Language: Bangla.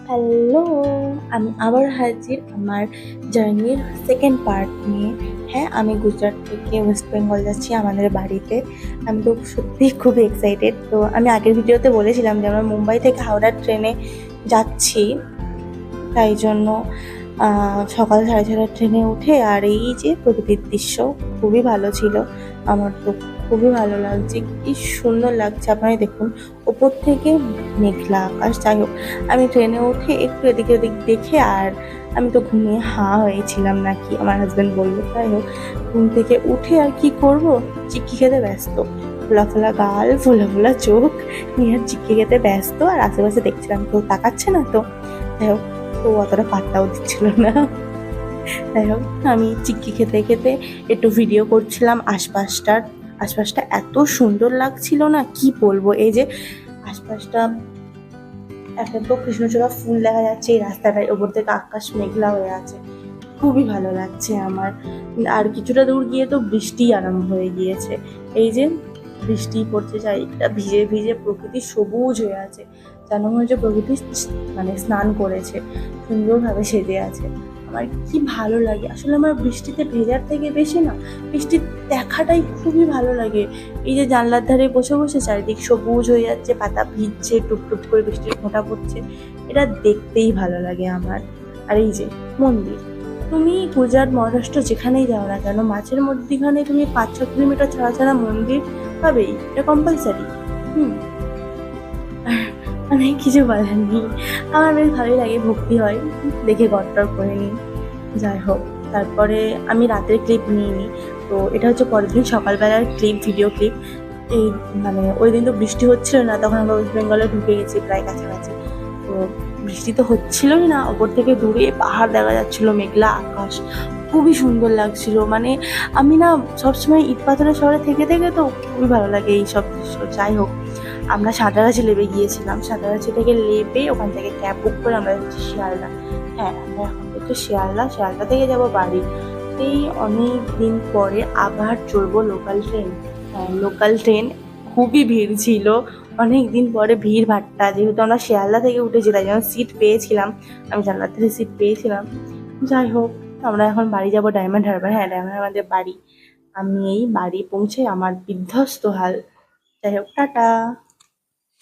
হ্যালো! আমি আবার হাজির আমার জার্নির সেকেন্ড পার্ট নিয়ে। হ্যাঁ, আমি গুজরাট থেকে ওয়েস্ট বেঙ্গল যাচ্ছি আমাদের বাড়িতে। আমি তো সত্যিই খুবই এক্সাইটেড। তো আমি আগের ভিডিওতে বলেছিলাম যে আমরা মুম্বাই থেকে হাওড়ার ট্রেনে যাচ্ছি। তাই জন্য সকাল 6:30টার ট্রেনে উঠে আর এই যে প্রকৃতির দৃশ্য খুবই ভালো ছিল। আমার তো খুবই ভালো লাগছে। কি সুন্দর লাগছে আপনারাই দেখুন। ওপর থেকে মেঘলা আকাশ। যাই হোক, আমি ট্রেনে উঠে একটু এদিক ওদিক দেখে আর আমি তো ঘুমিয়ে হাঁ হয়েছিলাম নাকি আমার হাজব্যান্ড বলল। যাই হোক, ঘুম থেকে উঠে আর কি করব, চিক্কি খেতে ব্যস্ত। ফোলা ফোলা গাল, ফোলা ফোলা চোখ নিয়ে আর চিক্কি খেতে ব্যস্ত আর আশেপাশে দেখছিলাম কেউ তাকাচ্ছে না তো। যাই হোক, তো অতটা পাত্তাও দিচ্ছিল না। যাই হোক, আমি চিক্কি খেতে খেতে একটু ভিডিও করছিলাম আশপাশটার। আশপাশটা এত সুন্দর লাগছিল না, কি বলবো। এই যে আশপাশটা, একটা তো কৃষ্ণচূড়া ফুল দেখা যাচ্ছে এই রাস্তাটায়, ওপর থেকে আকাশ মেঘলা হয়ে আছে, খুবই ভালো লাগছে আমার। আর কিছুটা দূর গিয়ে তো বৃষ্টি আরম্ভ হয়ে গিয়েছে। এই যে বৃষ্টি পড়ছে, চারিদিকটা ভিজে ভিজে প্রকৃতি সবুজ হয়ে আছে, যেন মনে হচ্ছে প্রকৃতি মানে স্নান করেছে, সুন্দরভাবে সেজে আছে। আমার কি ভালো লাগে আসলে। আমার বৃষ্টিতে ভেজার থেকে বেশি না, বৃষ্টি দেখাটাই খুবই ভালো লাগে। এই যে জানলার ধারে বসে বসে চারিদিক সবুজ হয়ে যাচ্ছে, পাতা ভিজছে, টুপটুপ করে বৃষ্টির ফোঁটা পড়ছে, এটা দেখতেই ভালো লাগে আমার। আর এই যে মন্দির, তুমি গুজরাট, মহারাষ্ট্র যেখানেই যাও না কেন, মাঝের মধ্যিখানে তুমি 5-6 কিলোমিটার ছাড়া ছাড়া মন্দির পাবেই, এটা কম্পালসারি। হুম মানে কিছু বলার নেই। আমার বেশ ভালোই লাগে, ভক্তি হয়, দেখে গড়টর করে নিই। যাই হোক, তারপরে আমি রাতের ক্লিপ নিয়ে নিই। তো এটা হচ্ছে পরের দিন সকালবেলার ক্লিপ, ভিডিও ক্লিপ। এই মানে ওই দিন তো বৃষ্টি হচ্ছিল না, তখন আমরা ওয়েস্ট বেঙ্গলে ঢুকে গেছি প্রায় কাছাকাছি। তো বৃষ্টি তো হচ্ছিলই না, ওপর থেকে দূরে পাহাড় দেখা যাচ্ছিল, মেঘলা আকাশ, খুবই সুন্দর লাগছিল। মানে আমি না সবসময় ইট পাথরের শহরে থেকে থেকে তো খুবই ভালো লাগে এই সব দৃশ্য। যাই হোক, আমরা সাঁতরাগাছি লেবে গিয়েছিলাম। সাঁতরাগাছি থেকে লেবে ওখান থেকে ক্যাব বুক করে আমরা যাচ্ছি শিয়ালদা। হ্যাঁ, আমরা এখন হচ্ছে শিয়ালদা, শিয়ালদা থেকে যাবো বাড়ি। এই অনেক দিন পরে আবার চড়বো লোকাল ট্রেন। হ্যাঁ, লোকাল ট্রেন, খুবই ভিড় ছিল। অনেক দিন পরে ভিড় ভাট্টা, যেহেতু আমরা শিয়ালদা থেকে উঠেছি তাই জন্য সিট পেয়েছিলাম, আমি জানলার ধারে সিট পেয়েছিলাম। যাই হোক, আমরা এখন বাড়ি যাব ডায়মন্ড হারবার। হ্যাঁ, ডায়মন্ড হারবার বাড়ি। আমি এই বাড়ি পৌঁছে আমার বিধ্বস্ত হাল। যাই হোক, টাটা।